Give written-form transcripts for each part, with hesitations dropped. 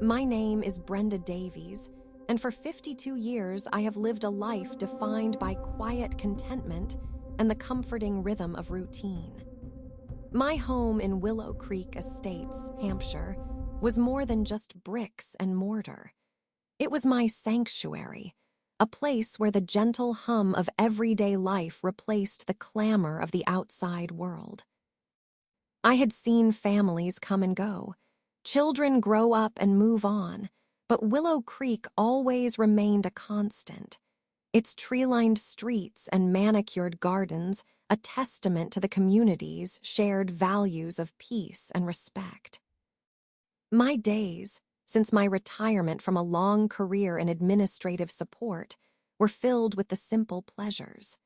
My name is Brenda Davies, and for 52 years I have lived a life defined by quiet contentment and the comforting rhythm of routine. My home in Willow Creek Estates, Hampshire, was more than just bricks and mortar. It was my sanctuary, a place where the gentle hum of everyday life replaced the clamor of the outside world. I had seen families come and go, children grow up and move on, but Willow Creek always remained a constant, its tree-lined streets and manicured gardens a testament to the community's shared values of peace and respect. My days, since my retirement from a long career in administrative support, were filled with the simple pleasures.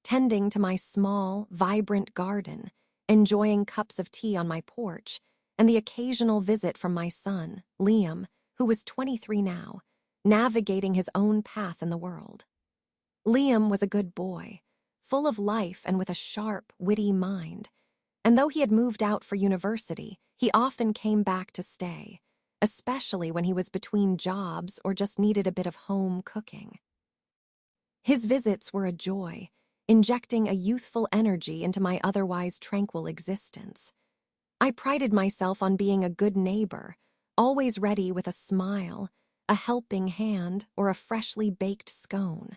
Tending to my small, vibrant garden, enjoying cups of tea on my porch, and the occasional visit from my son, Liam, who was 23 now, navigating his own path in the world. Liam was a good boy, full of life and with a sharp, witty mind, and though he had moved out for university, he often came back to stay, especially when he was between jobs or just needed a bit of home cooking. His visits were a joy, injecting a youthful energy into my otherwise tranquil existence. I prided myself on being a good neighbor, always ready with a smile, a helping hand, or a freshly baked scone.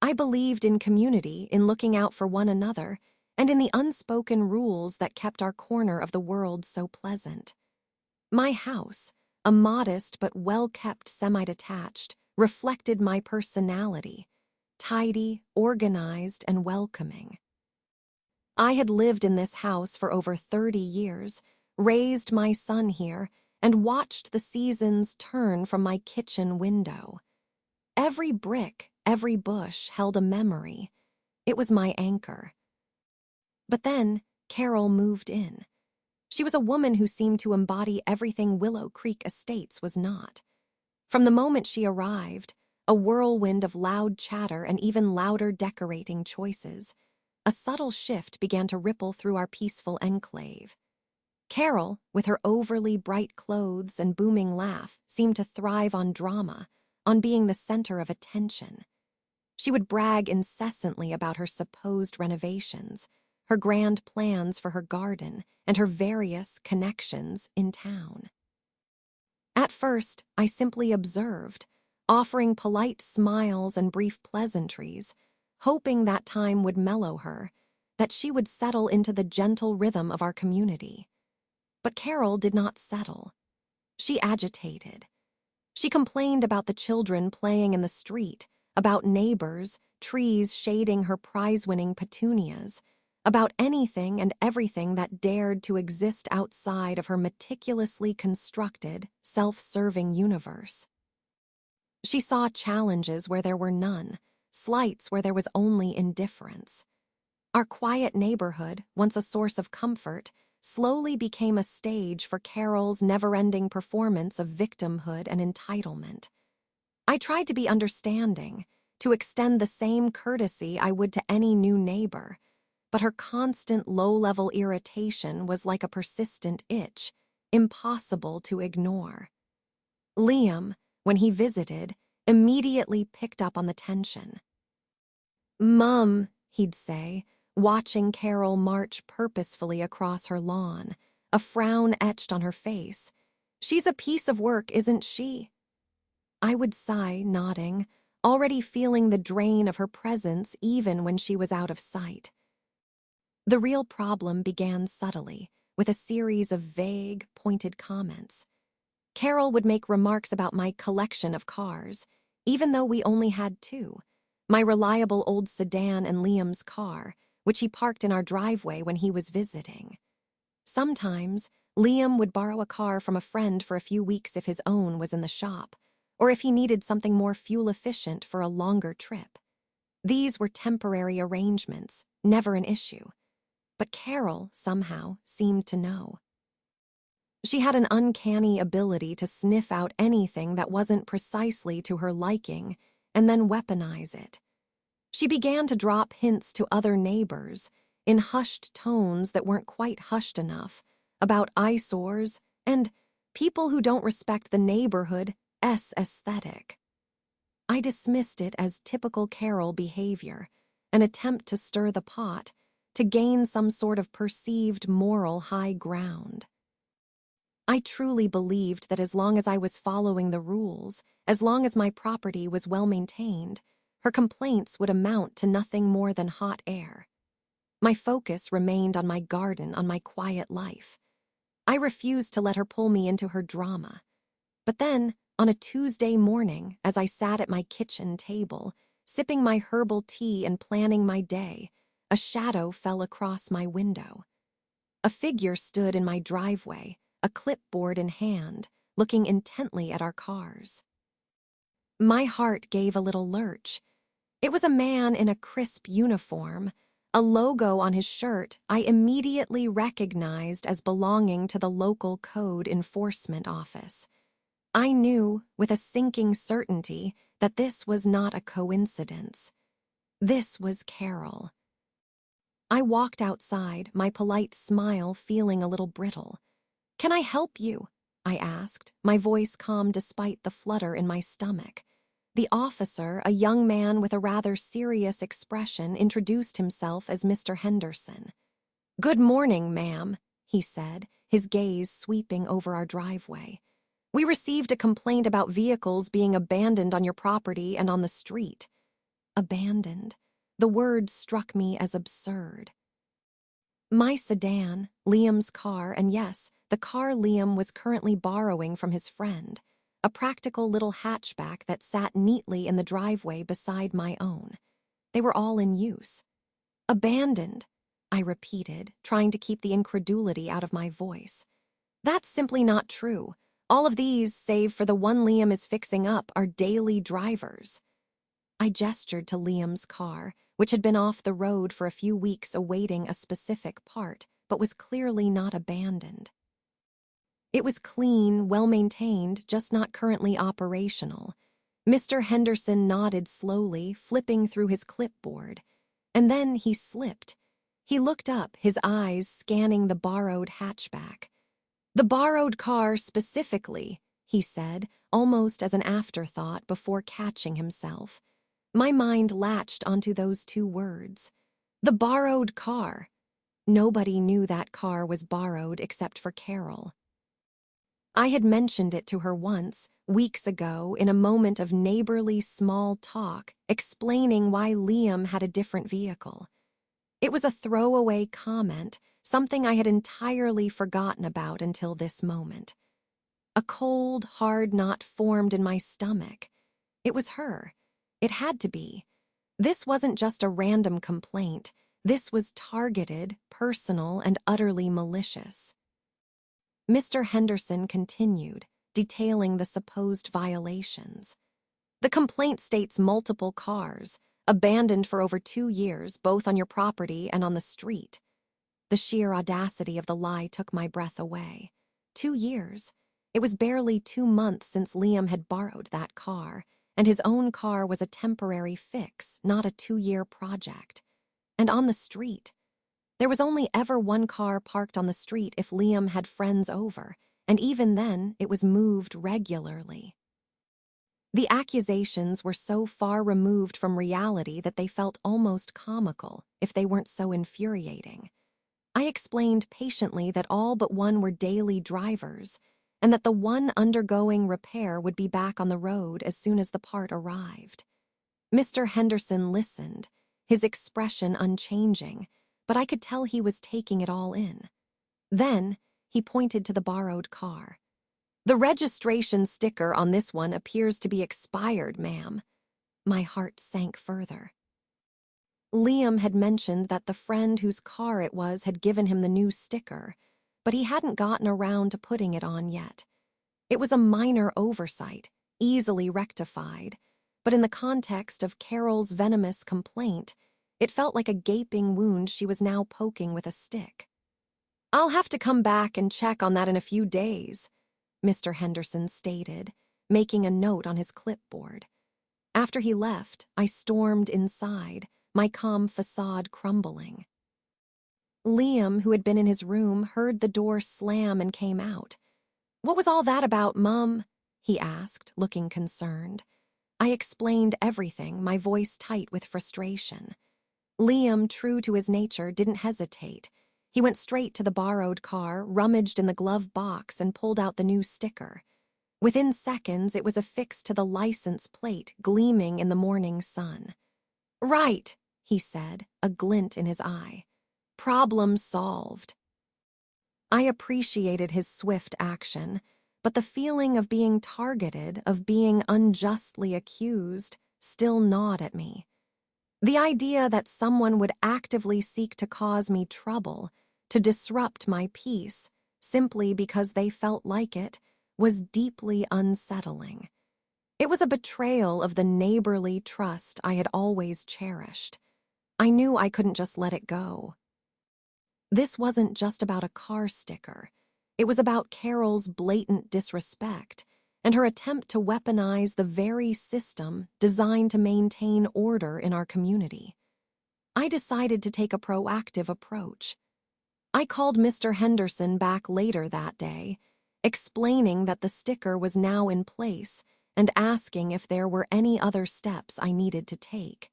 I believed in community, in looking out for one another, and in the unspoken rules that kept our corner of the world so pleasant. My house, a modest but well-kept semi-detached, reflected my personality, tidy, organized, and welcoming. I had lived in this house for over 30 years, raised my son here, and watched the seasons turn from my kitchen window. Every brick, every bush held a memory. It was my anchor. But then, Carol moved in. She was a woman who seemed to embody everything Willow Creek Estates was not. From the moment she arrived, a whirlwind of loud chatter and even louder decorating choices, a subtle shift began to ripple through our peaceful enclave. Carol, with her overly bright clothes and booming laugh, seemed to thrive on drama, on being the center of attention. She would brag incessantly about her supposed renovations, her grand plans for her garden, and her various connections in town. At first, I simply observed, offering polite smiles and brief pleasantries, hoping that time would mellow her, that she would settle into the gentle rhythm of our community. But Carol did not settle. She agitated. She complained about the children playing in the street, about neighbors, trees shading her prize-winning petunias, about anything and everything that dared to exist outside of her meticulously constructed, self-serving universe. She saw challenges where there were none, slights where there was only indifference. Our quiet neighborhood, once a source of comfort, slowly became a stage for Carol's never-ending performance of victimhood and entitlement. I tried to be understanding, to extend the same courtesy I would to any new neighbor, but her constant low-level irritation was like a persistent itch, impossible to ignore. Liam, when he visited, immediately picked up on the tension. "Mum," he'd say, watching Carol march purposefully across her lawn, a frown etched on her face. "She's a piece of work, isn't she?" I would sigh, nodding, already feeling the drain of her presence even when she was out of sight. The real problem began subtly, with a series of vague, pointed comments. Carol would make remarks about my collection of cars, even though we only had two, my reliable old sedan and Liam's car, which he parked in our driveway when he was visiting. Sometimes, Liam would borrow a car from a friend for a few weeks if his own was in the shop, or if he needed something more fuel-efficient for a longer trip. These were temporary arrangements, never an issue. But Carol, somehow, seemed to know. She had an uncanny ability to sniff out anything that wasn't precisely to her liking and then weaponize it. She began to drop hints to other neighbors, in hushed tones that weren't quite hushed enough, about eyesores and, People who don't respect the neighborhood's aesthetic. I dismissed it as typical Carol behavior, an attempt to stir the pot, to gain some sort of perceived moral high ground. I truly believed that as long as I was following the rules, as long as my property was well maintained, her complaints would amount to nothing more than hot air. My focus remained on my garden, on my quiet life. I refused to let her pull me into her drama. But then, on a Tuesday morning, as I sat at my kitchen table, sipping my herbal tea and planning my day, a shadow fell across my window. A figure stood in my driveway, a clipboard in hand, looking intently at our cars. My heart gave a little lurch. It was a man in a crisp uniform, a logo on his shirt I immediately recognized as belonging to the local code enforcement office. I knew, with a sinking certainty, that this was not a coincidence. This was Carol. I walked outside, my polite smile feeling a little brittle. "Can I help you?" I asked, my voice calm despite the flutter in my stomach. The officer, a young man with a rather serious expression, introduced himself as Mr. Henderson. "Good morning, ma'am," he said, his gaze sweeping over our driveway. "We received a complaint about vehicles being abandoned on your property and on the street." Abandoned. The word struck me as absurd. My sedan, Liam's car, and yes, the car Liam was currently borrowing from his friend, a practical little hatchback that sat neatly in the driveway beside my own. They were all in use. "Abandoned," I repeated, trying to keep the incredulity out of my voice. "That's simply not true. All of these, save for the one Liam is fixing up, are daily drivers." I gestured to Liam's car, which had been off the road for a few weeks awaiting a specific part, but was clearly not abandoned. It was clean, well-maintained, just not currently operational. Mr. Henderson nodded slowly, flipping through his clipboard. And then he slipped. He looked up, his eyes scanning the borrowed hatchback. "The borrowed car specifically," he said, almost as an afterthought before catching himself. My mind latched onto those two words. The borrowed car. Nobody knew that car was borrowed except for Carol. I had mentioned it to her once, weeks ago, in a moment of neighborly small talk, explaining why Liam had a different vehicle. It was a throwaway comment, something I had entirely forgotten about until this moment. A cold, hard knot formed in my stomach. It was her. It had to be. This wasn't just a random complaint. This was targeted, personal, and utterly malicious. Mr. Henderson continued, detailing the supposed violations. "The complaint states multiple cars, abandoned for over 2 years, both on your property and on the street." The sheer audacity of the lie took my breath away. 2 years. It was barely 2 months since Liam had borrowed that car, and his own car was a temporary fix, not a 2-year project. And on the street. There was only ever one car parked on the street if Liam had friends over, and even then it was moved regularly. The accusations were so far removed from reality that they felt almost comical, if they weren't so infuriating. I explained patiently that all but one were daily drivers, and that the one undergoing repair would be back on the road as soon as the part arrived. Mr. Henderson listened, his expression unchanging, but I could tell he was taking it all in. Then he pointed to the borrowed car. "The registration sticker on this one appears to be expired, ma'am." My heart sank further. Liam had mentioned that the friend whose car it was had given him the new sticker, but he hadn't gotten around to putting it on yet. It was a minor oversight, easily rectified, but in the context of Carol's venomous complaint, it felt like a gaping wound she was now poking with a stick. "I'll have to come back and check on that in a few days," Mr. Henderson stated, making a note on his clipboard. After he left, I stormed inside, my calm facade crumbling. Liam, who had been in his room, heard the door slam and came out. "What was all that about, Mum?" he asked, looking concerned. I explained everything, my voice tight with frustration. Liam, true to his nature, didn't hesitate. He went straight to the borrowed car, rummaged in the glove box, and pulled out the new sticker. Within seconds, it was affixed to the license plate, gleaming in the morning sun. "Right," he said, a glint in his eye. "Problem solved." I appreciated his swift action, but the feeling of being targeted, of being unjustly accused, still gnawed at me. The idea that someone would actively seek to cause me trouble, to disrupt my peace, simply because they felt like it, was deeply unsettling. It was a betrayal of the neighborly trust I had always cherished. I knew I couldn't just let it go. This wasn't just about a car sticker. It was about Carol's blatant disrespect and her attempt to weaponize the very system designed to maintain order in our community. I decided to take a proactive approach. I called Mr. Henderson back later that day, explaining that the sticker was now in place and asking if there were any other steps I needed to take.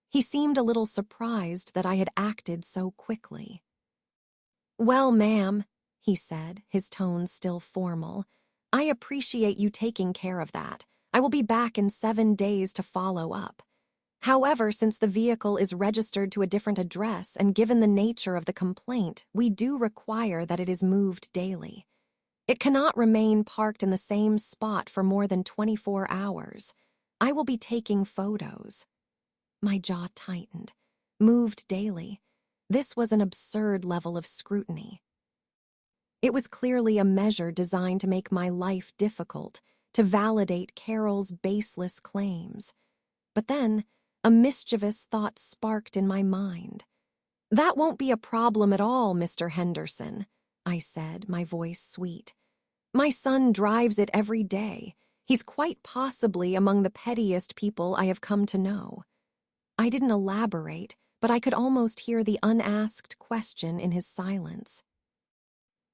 He seemed a little surprised that I had acted so quickly. "Well, ma'am," he said, his tone still formal, "I appreciate you taking care of that. I will be back in 7 days to follow up. However, since the vehicle is registered to a different address and given the nature of the complaint, we do require that it is moved daily. It cannot remain parked in the same spot for more than 24 hours. I will be taking photos." My jaw tightened. Moved daily. This was an absurd level of scrutiny. It was clearly a measure designed to make my life difficult, to validate Carol's baseless claims. But then, a mischievous thought sparked in my mind. "That won't be a problem at all, Mr. Henderson," I said, my voice sweet. "My son drives it every day. He's quite possibly among the pettiest people I have come to know." I didn't elaborate, but I could almost hear the unasked question in his silence.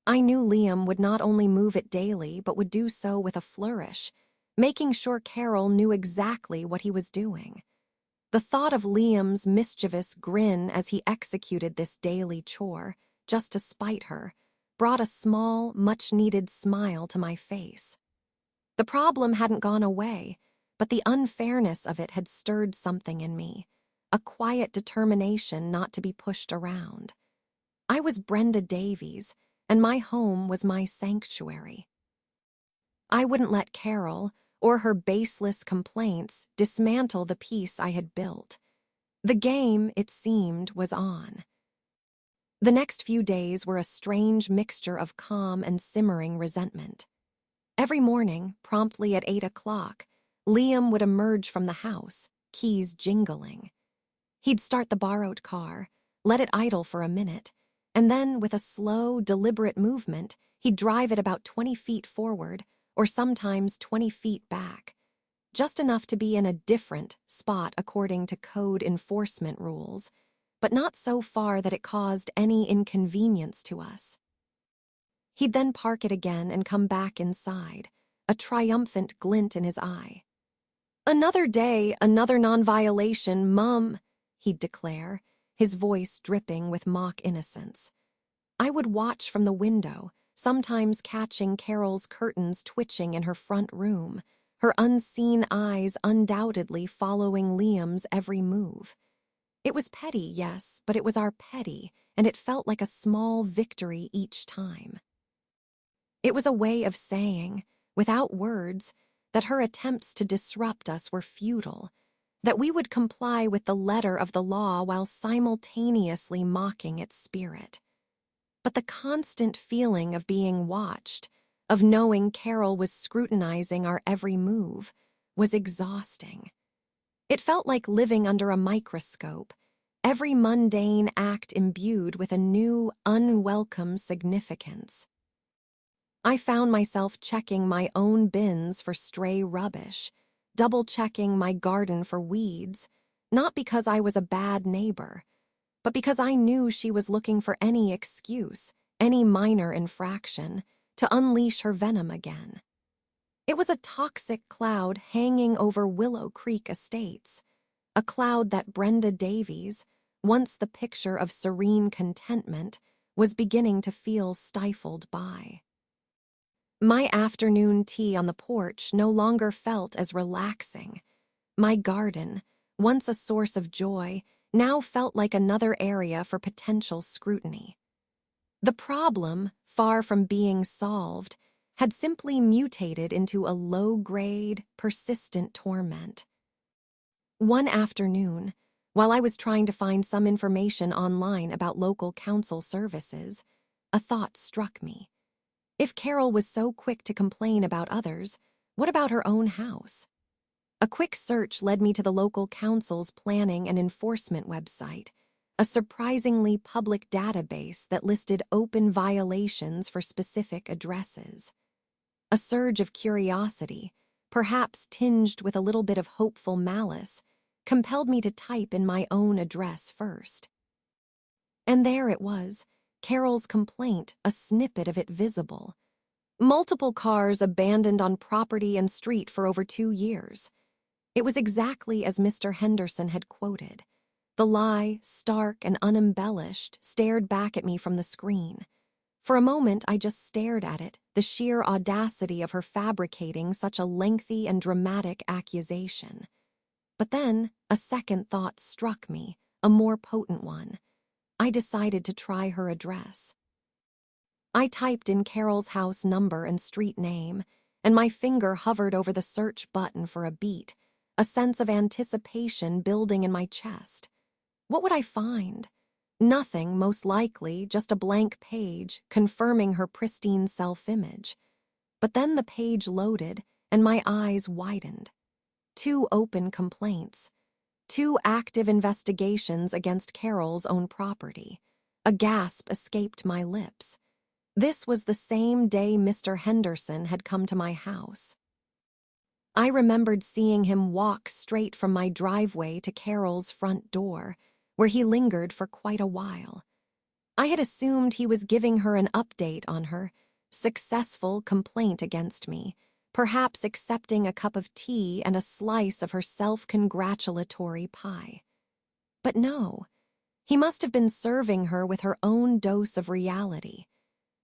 I knew Liam would not only move it daily, but would do so with a flourish, making sure Carol knew exactly what he was doing. The thought of Liam's mischievous grin as he executed this daily chore, just to spite her, brought a small, much-needed smile to my face. The problem hadn't gone away, but the unfairness of it had stirred something in me, a quiet determination not to be pushed around. I was Brenda Davies, and my home was my sanctuary. I wouldn't let Carol, or her baseless complaints, dismantle the peace I had built. The game, it seemed, was on. The next few days were a strange mixture of calm and simmering resentment. Every morning, promptly at 8 o'clock, Liam would emerge from the house, keys jingling. He'd start the borrowed car, let it idle for a minute, and then, with a slow, deliberate movement, he'd drive it about 20 feet forward, or sometimes 20 feet back, just enough to be in a different spot according to code enforcement rules, but not so far that it caused any inconvenience to us. He'd then park it again and come back inside, a triumphant glint in his eye. "Another day, another non-violation, Mum," he'd declare, his voice dripping with mock innocence. I would watch from the window, sometimes catching Carol's curtains twitching in her front room, her unseen eyes undoubtedly following Liam's every move. It was petty, yes, but it was our petty, and it felt like a small victory each time. It was a way of saying, without words, that her attempts to disrupt us were futile, that we would comply with the letter of the law while simultaneously mocking its spirit. But the constant feeling of being watched, of knowing Carol was scrutinizing our every move, was exhausting. It felt like living under a microscope, every mundane act imbued with a new, unwelcome significance. I found myself checking my own bins for stray rubbish, double-checking my garden for weeds, not because I was a bad neighbor, but because I knew she was looking for any excuse, any minor infraction, to unleash her venom again. It was a toxic cloud hanging over Willow Creek Estates, a cloud that Brenda Davies, once the picture of serene contentment, was beginning to feel stifled by. My afternoon tea on the porch no longer felt as relaxing. My garden, once a source of joy, now felt like another area for potential scrutiny. The problem, far from being solved, had simply mutated into a low-grade, persistent torment. One afternoon, while I was trying to find some information online about local council services, a thought struck me. If Carol was so quick to complain about others, what about her own house? A quick search led me to the local council's planning and enforcement website, a surprisingly public database that listed open violations for specific addresses. A surge of curiosity, perhaps tinged with a little bit of hopeful malice, compelled me to type in my own address first. And there it was, Carol's complaint, a snippet of it visible. Multiple cars abandoned on property and street for over 2 years. It was exactly as Mr. Henderson had quoted. The lie, stark and unembellished, stared back at me from the screen. For a moment, I just stared at it, the sheer audacity of her fabricating such a lengthy and dramatic accusation. But then, a second thought struck me, a more potent one. I decided to try her address. I typed in Carol's house number and street name, and my finger hovered over the search button for a beat, a sense of anticipation building in my chest. What would I find? Nothing, most likely, just a blank page confirming her pristine self-image. But then the page loaded, and my eyes widened. 2 open complaints. 2 active investigations against Carol's own property. A gasp escaped my lips. This was the same day Mr. Henderson had come to my house. I remembered seeing him walk straight from my driveway to Carol's front door, where he lingered for quite a while. I had assumed he was giving her an update on her successful complaint against me, perhaps accepting a cup of tea and a slice of her self-congratulatory pie. But no, he must have been serving her with her own dose of reality.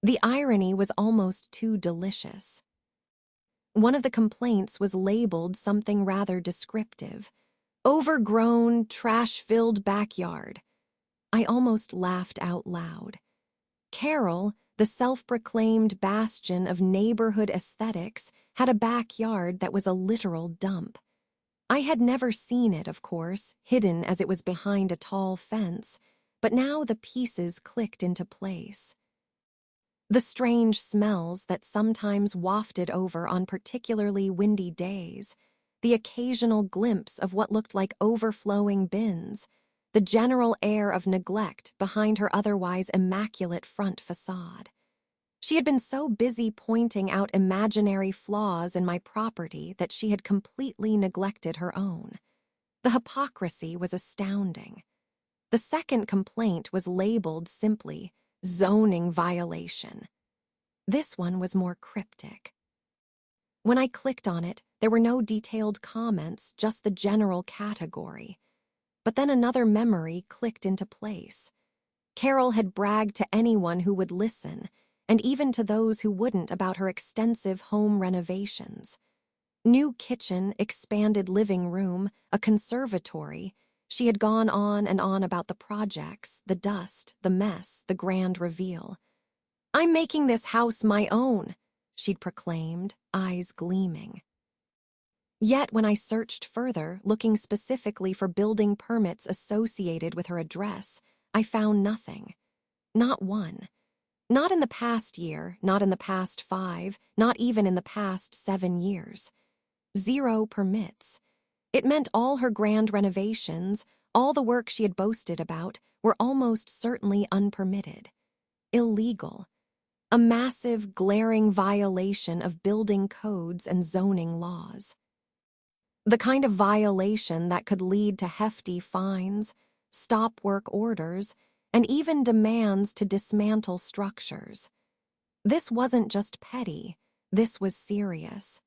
The irony was almost too delicious. One of the complaints was labeled something rather descriptive. Overgrown, trash-filled backyard. I almost laughed out loud. Carol, the self-proclaimed bastion of neighborhood aesthetics, had a backyard that was a literal dump. I had never seen it, of course, hidden as it was behind a tall fence, but now the pieces clicked into place. The strange smells that sometimes wafted over on particularly windy days, the occasional glimpse of what looked like overflowing bins, the general air of neglect behind her otherwise immaculate front facade. She had been so busy pointing out imaginary flaws in my property that she had completely neglected her own. The hypocrisy was astounding. The second complaint was labeled simply zoning violation. This one was more cryptic. When I clicked on it, there were no detailed comments, just the general category. But then another memory clicked into place. Carol had bragged to anyone who would listen, and even to those who wouldn't, about her extensive home renovations. New kitchen, expanded living room, a conservatory. She had gone on and on about the projects, the dust, the mess, the grand reveal. "I'm making this house my own," she'd proclaimed, eyes gleaming. Yet when I searched further, looking specifically for building permits associated with her address, I found nothing. Not one. Not in the past year, not in the past 5, not even in the past 7 years. 0 permits. It meant all her grand renovations, all the work she had boasted about, were almost certainly unpermitted. Illegal. A massive, glaring violation of building codes and zoning laws. The kind of violation that could lead to hefty fines, stop work orders, and even demands to dismantle structures. This wasn't just petty, this was serious.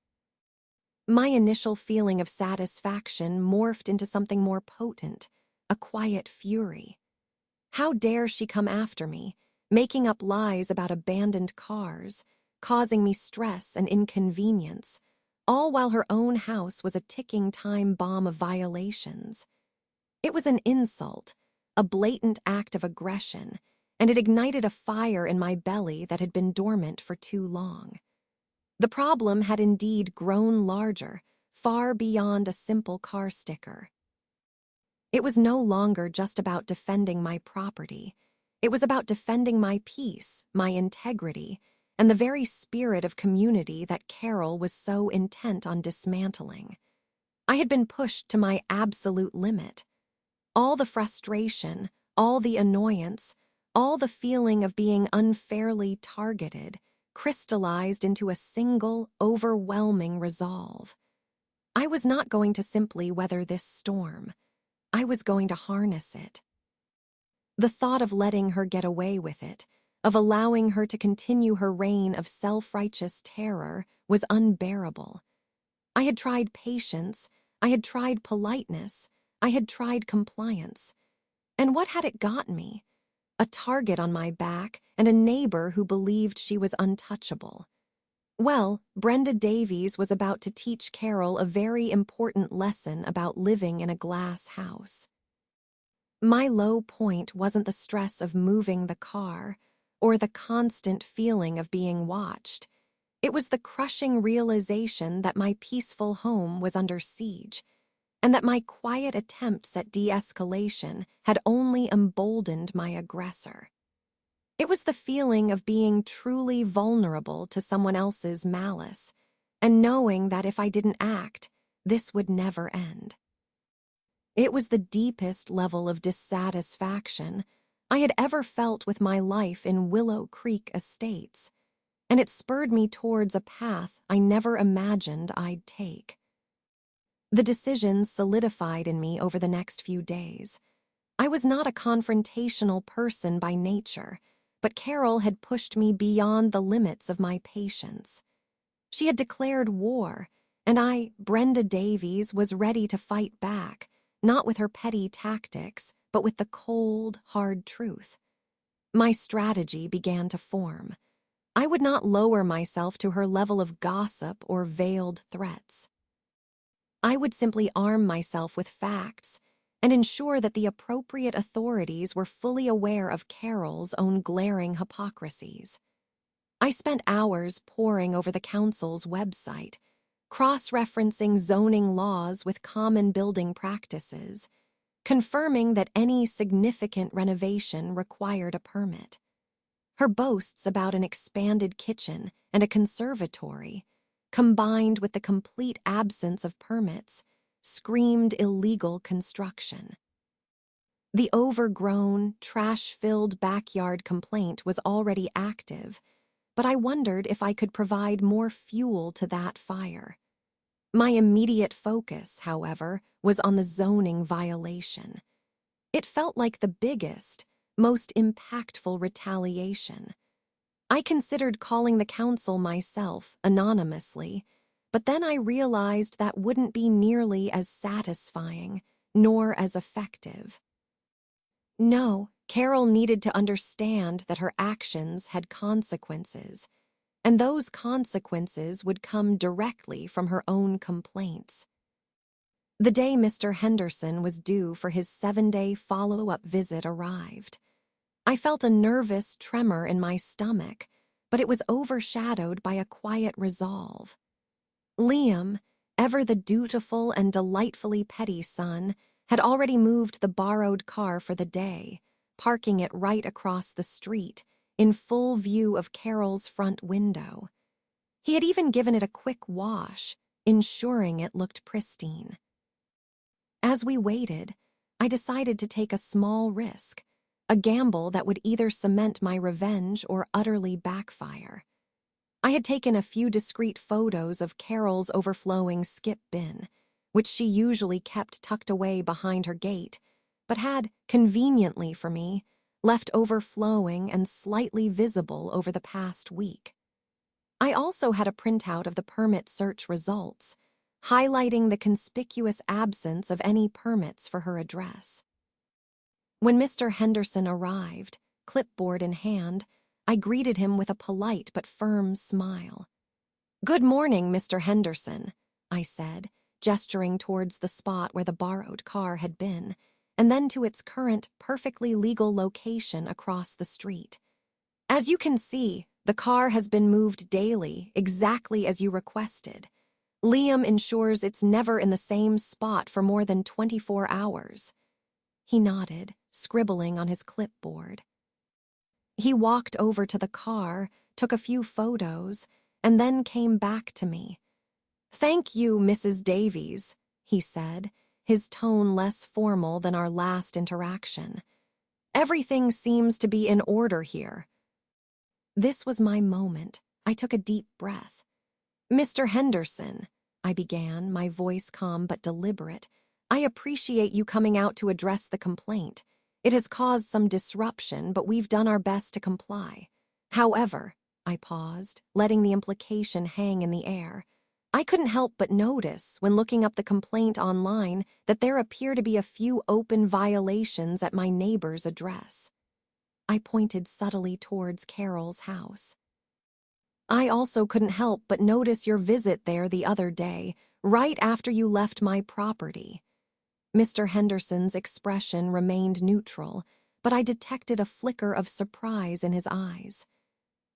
My initial feeling of satisfaction morphed into something more potent, a quiet fury. How dare she come after me, making up lies about abandoned cars, causing me stress and inconvenience, all while her own house was a ticking time bomb of violations. It was an insult, a blatant act of aggression, and it ignited a fire in my belly that had been dormant for too long. The problem had indeed grown larger, far beyond a simple car sticker. It was no longer just about defending my property. It was about defending my peace, my integrity, and the very spirit of community that Carol was so intent on dismantling. I had been pushed to my absolute limit. All the frustration, all the annoyance, all the feeling of being unfairly targeted crystallized into a single, overwhelming resolve. I was not going to simply weather this storm. I was going to harness it. The thought of letting her get away with it, of allowing her to continue her reign of self-righteous terror, was unbearable. I had tried patience, I had tried politeness, I had tried compliance. And what had it got me? A target on my back and a neighbor who believed she was untouchable. Well, Brenda Davies was about to teach Carol a very important lesson about living in a glass house. My low point wasn't the stress of moving the car or the constant feeling of being watched. It was the crushing realization that my peaceful home was under siege, and that my quiet attempts at de-escalation had only emboldened my aggressor. It was the feeling of being truly vulnerable to someone else's malice, and knowing that if I didn't act, this would never end. It was the deepest level of dissatisfaction I had ever felt with my life in Willow Creek Estates, and it spurred me towards a path I never imagined I'd take. The decisions solidified in me over the next few days. I was not a confrontational person by nature, but Carol had pushed me beyond the limits of my patience. She had declared war, and I, Brenda Davies, was ready to fight back, not with her petty tactics, but with the cold, hard truth. My strategy began to form. I would not lower myself to her level of gossip or veiled threats. I would simply arm myself with facts and ensure that the appropriate authorities were fully aware of Carol's own glaring hypocrisies. I spent hours poring over the council's website, cross-referencing zoning laws with common building practices, confirming that any significant renovation required a permit. Her boasts about an expanded kitchen and a conservatory, combined with the complete absence of permits, screamed illegal construction. The overgrown, trash-filled backyard complaint was already active, but I wondered if I could provide more fuel to that fire. My immediate focus, however, was on the zoning violation. It felt like the biggest, most impactful retaliation. I considered calling the council myself, anonymously, but then I realized that wouldn't be nearly as satisfying, nor as effective. No, Carol needed to understand that her actions had consequences, and those consequences would come directly from her own complaints. The day Mr. Henderson was due for his 7-day follow-up visit arrived. I felt a nervous tremor in my stomach, but it was overshadowed by a quiet resolve. Liam, ever the dutiful and delightfully petty son, had already moved the borrowed car for the day, parking it right across the street, in full view of Carol's front window. He had even given it a quick wash, ensuring it looked pristine. As we waited, I decided to take a small risk, a gamble that would either cement my revenge or utterly backfire. I had taken a few discreet photos of Carol's overflowing skip bin, which she usually kept tucked away behind her gate, but had, conveniently for me, left overflowing and slightly visible over the past week. I also had a printout of the permit search results, highlighting the conspicuous absence of any permits for her address. When Mr. Henderson arrived, clipboard in hand, I greeted him with a polite but firm smile. "Good morning, Mr. Henderson," I said, gesturing towards the spot where the borrowed car had been, and then to its current, perfectly legal location across the street. "As you can see, the car has been moved daily, exactly as you requested. Liam ensures it's never in the same spot for more than 24 hours. He nodded, scribbling on his clipboard. He walked over to the car, took a few photos, and then came back to me. "Thank you, Mrs. Davies," he said, his tone less formal than our last interaction. "Everything seems to be in order here." This was my moment. I took a deep breath. "Mr. Henderson," I began, my voice calm but deliberate, "I appreciate you coming out to address the complaint. It has caused some disruption, but we've done our best to comply. However," I paused, letting the implication hang in the air, "I couldn't help but notice, when looking up the complaint online, that there appear to be a few open violations at my neighbor's address." I pointed subtly towards Carol's house. "I also couldn't help but notice your visit there the other day, right after you left my property." Mr. Henderson's expression remained neutral, but I detected a flicker of surprise in his eyes.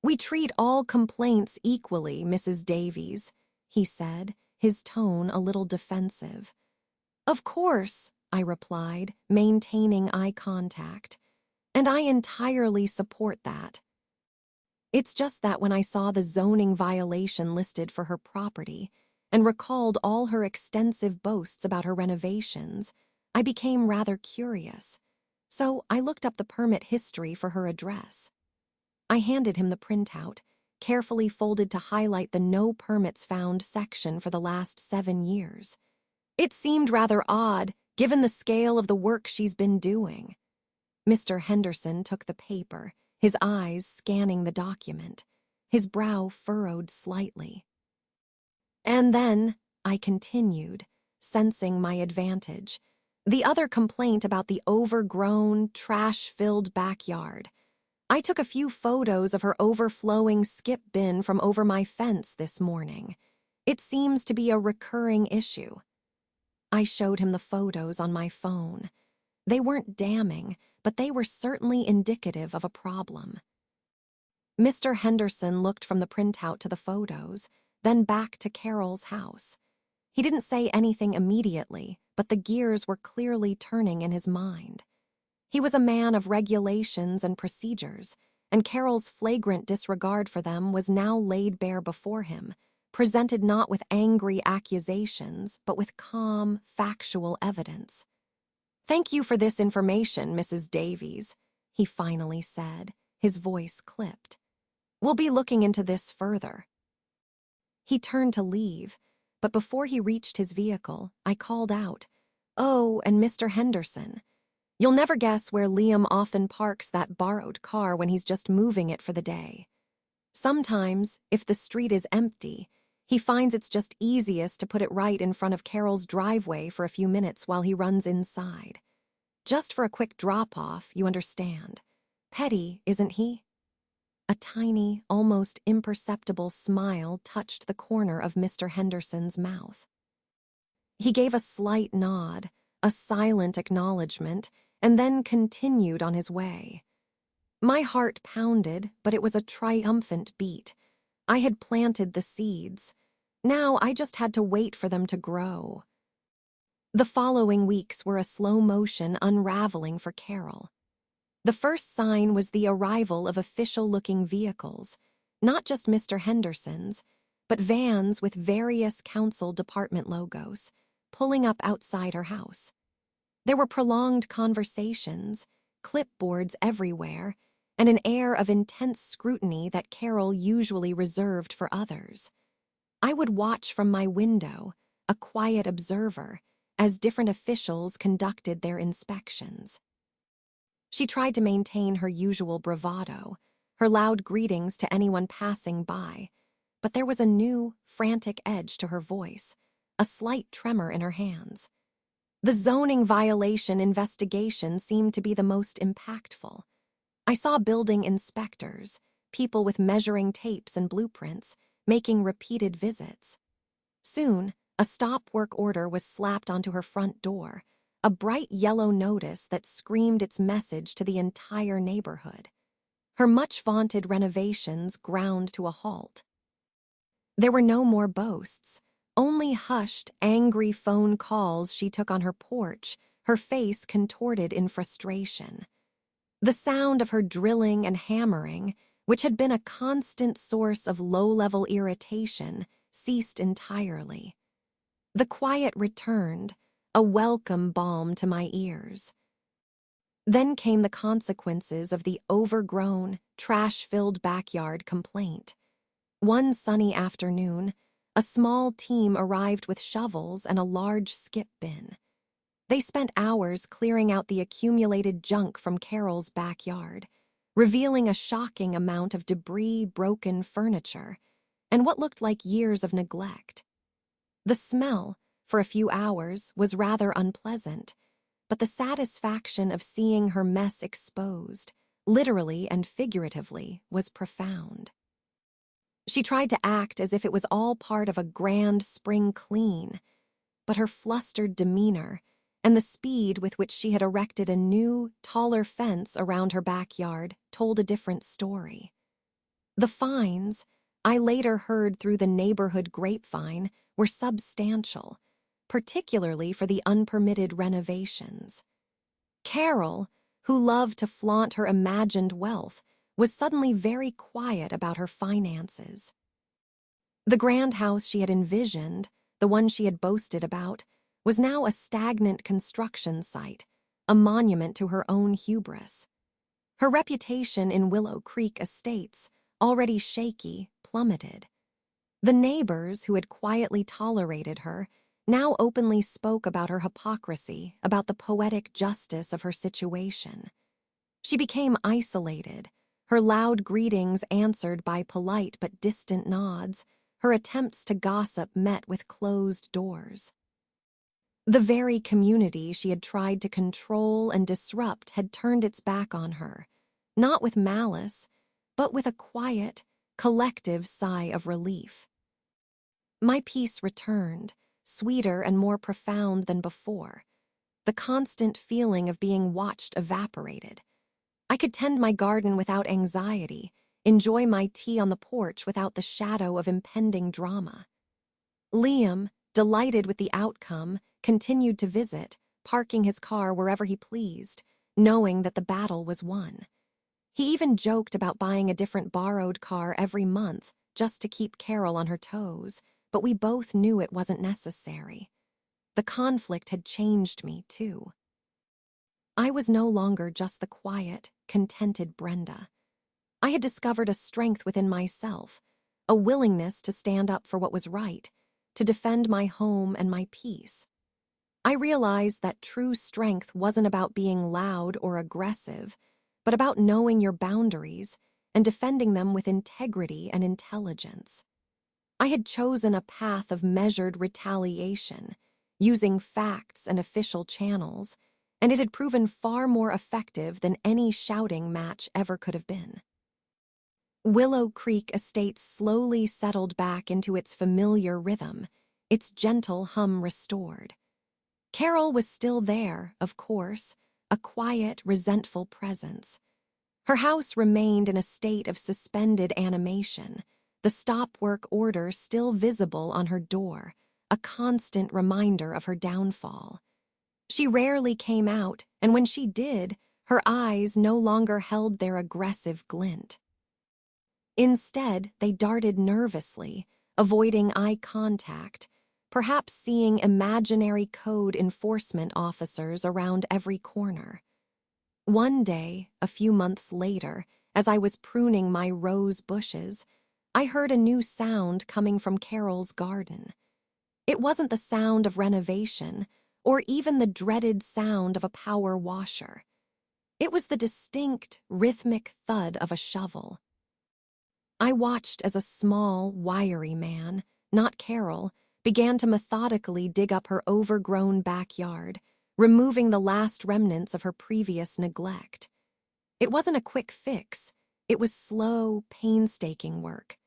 "We treat all complaints equally, Mrs. Davies," he said, his tone a little defensive. "Of course," I replied, maintaining eye contact, "and I entirely support that. It's just that when I saw the zoning violation listed for her property and recalled all her extensive boasts about her renovations, I became rather curious. So I looked up the permit history for her address." I handed him the printout, carefully folded to highlight the no permits found section for the last 7 years. "It seemed rather odd, given the scale of the work she's been doing." Mr. Henderson took the paper, his eyes scanning the document, his brow furrowed slightly. "And then," I continued, sensing my advantage, "the other complaint about the overgrown, trash-filled backyard. I took a few photos of her overflowing skip bin from over my fence this morning. It seems to be a recurring issue." I showed him the photos on my phone. They weren't damning, but they were certainly indicative of a problem. Mr. Henderson looked from the printout to the photos, then back to Carol's house. He didn't say anything immediately, but the gears were clearly turning in his mind. He was a man of regulations and procedures, and Carol's flagrant disregard for them was now laid bare before him, presented not with angry accusations, but with calm, factual evidence. "Thank you for this information, Mrs. Davies," he finally said, his voice clipped. "We'll be looking into this further." He turned to leave, but before he reached his vehicle, I called out, "Oh, and Mr. Henderson, you'll never guess where Liam often parks that borrowed car when he's just moving it for the day. Sometimes, if the street is empty, he finds it's just easiest to put it right in front of Carol's driveway for a few minutes while he runs inside. Just for a quick drop-off, you understand. Petty, isn't he?" A tiny, almost imperceptible smile touched the corner of Mr. Henderson's mouth. He gave a slight nod, a silent acknowledgement, and then continued on his way. My heart pounded, but it was a triumphant beat. I had planted the seeds. Now I just had to wait for them to grow. The following weeks were a slow-motion unraveling for Carol. The first sign was the arrival of official-looking vehicles, not just Mr. Henderson's, but vans with various council department logos, pulling up outside her house. There were prolonged conversations, clipboards everywhere, and an air of intense scrutiny that Carol usually reserved for others. I would watch from my window, a quiet observer, as different officials conducted their inspections. She tried to maintain her usual bravado, her loud greetings to anyone passing by, but there was a new, frantic edge to her voice, a slight tremor in her hands. The zoning violation investigation seemed to be the most impactful. I saw building inspectors, people with measuring tapes and blueprints, making repeated visits. Soon, a stop work order was slapped onto her front door, a bright yellow notice that screamed its message to the entire neighborhood. Her much-vaunted renovations ground to a halt. There were no more boasts, only hushed, angry phone calls she took on her porch, her face contorted in frustration. The sound of her drilling and hammering, which had been a constant source of low-level irritation, ceased entirely. The quiet returned, a welcome balm to my ears. Then came the consequences of the overgrown, trash-filled backyard complaint. One sunny afternoon, a small team arrived with shovels and a large skip bin. They spent hours clearing out the accumulated junk from Carol's backyard, revealing a shocking amount of debris, broken furniture, and what looked like years of neglect. The smell, for a few hours, was rather unpleasant, but the satisfaction of seeing her mess exposed, literally and figuratively, was profound. She tried to act as if it was all part of a grand spring clean, but her flustered demeanor and the speed with which she had erected a new, taller fence around her backyard told a different story. The fines, I later heard through the neighborhood grapevine, were substantial, particularly for the unpermitted renovations. Carol, who loved to flaunt her imagined wealth, was suddenly very quiet about her finances. The grand house she had envisioned, the one she had boasted about, was now a stagnant construction site, a monument to her own hubris. Her reputation in Willow Creek Estates, already shaky, plummeted. The neighbors who had quietly tolerated her now openly spoke about her hypocrisy, about the poetic justice of her situation. She became isolated, her loud greetings answered by polite but distant nods, her attempts to gossip met with closed doors. The very community she had tried to control and disrupt had turned its back on her, not with malice, but with a quiet, collective sigh of relief. My peace returned, sweeter and more profound than before. The constant feeling of being watched evaporated. I could tend my garden without anxiety, enjoy my tea on the porch without the shadow of impending drama. Liam, delighted with the outcome, continued to visit, parking his car wherever he pleased, knowing that the battle was won. He even joked about buying a different borrowed car every month just to keep Carol on her toes, but we both knew it wasn't necessary. The conflict had changed me, too. I was no longer just the quiet, contented Brenda. I had discovered a strength within myself, a willingness to stand up for what was right, to defend my home and my peace. I realized that true strength wasn't about being loud or aggressive, but about knowing your boundaries and defending them with integrity and intelligence. I had chosen a path of measured retaliation, using facts and official channels, and it had proven far more effective than any shouting match ever could have been. Willow Creek Estates slowly settled back into its familiar rhythm, its gentle hum restored. Carol was still there, of course, a quiet, resentful presence. Her house remained in a state of suspended animation, the stop work order still visible on her door, a constant reminder of her downfall. She rarely came out, and when she did, her eyes no longer held their aggressive glint. Instead, they darted nervously, avoiding eye contact, perhaps seeing imaginary code enforcement officers around every corner. One day, a few months later, as I was pruning my rose bushes, I heard a new sound coming from Carol's garden. It wasn't the sound of renovation, or even the dreaded sound of a power washer. It was the distinct, rhythmic thud of a shovel. I watched as a small, wiry man, not Carol, began to methodically dig up her overgrown backyard, removing the last remnants of her previous neglect. It wasn't a quick fix. It was slow, painstaking work.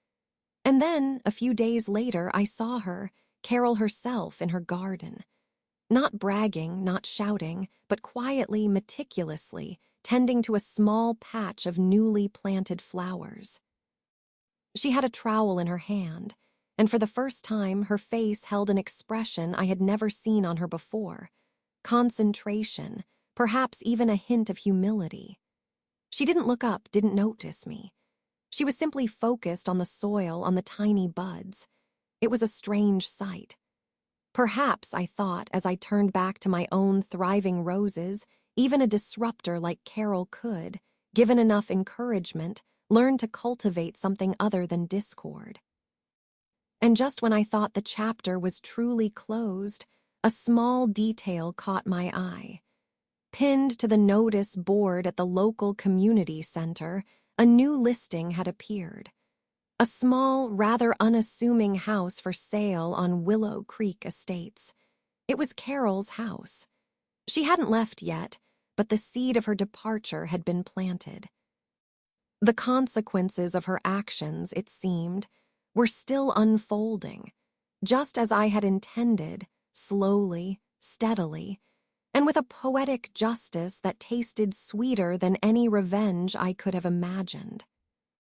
And then, a few days later, I saw her, Carol herself, in her garden. Not bragging, not shouting, but quietly, meticulously, tending to a small patch of newly planted flowers. She had a trowel in her hand, and for the first time her face held an expression I had never seen on her before. Concentration, perhaps even a hint of humility. She didn't look up, didn't notice me. She was simply focused on the soil, on the tiny buds. It was a strange sight. Perhaps, I thought, as I turned back to my own thriving roses, even a disruptor like Carol could, given enough encouragement, learn to cultivate something other than discord. And just when I thought the chapter was truly closed, a small detail caught my eye. Pinned to the notice board at the local community center, a new listing had appeared. A small, rather unassuming house for sale on Willow Creek Estates. It was Carol's house. She hadn't left yet, but the seed of her departure had been planted. The consequences of her actions, it seemed, were still unfolding, just as I had intended, slowly, steadily, and with a poetic justice that tasted sweeter than any revenge I could have imagined.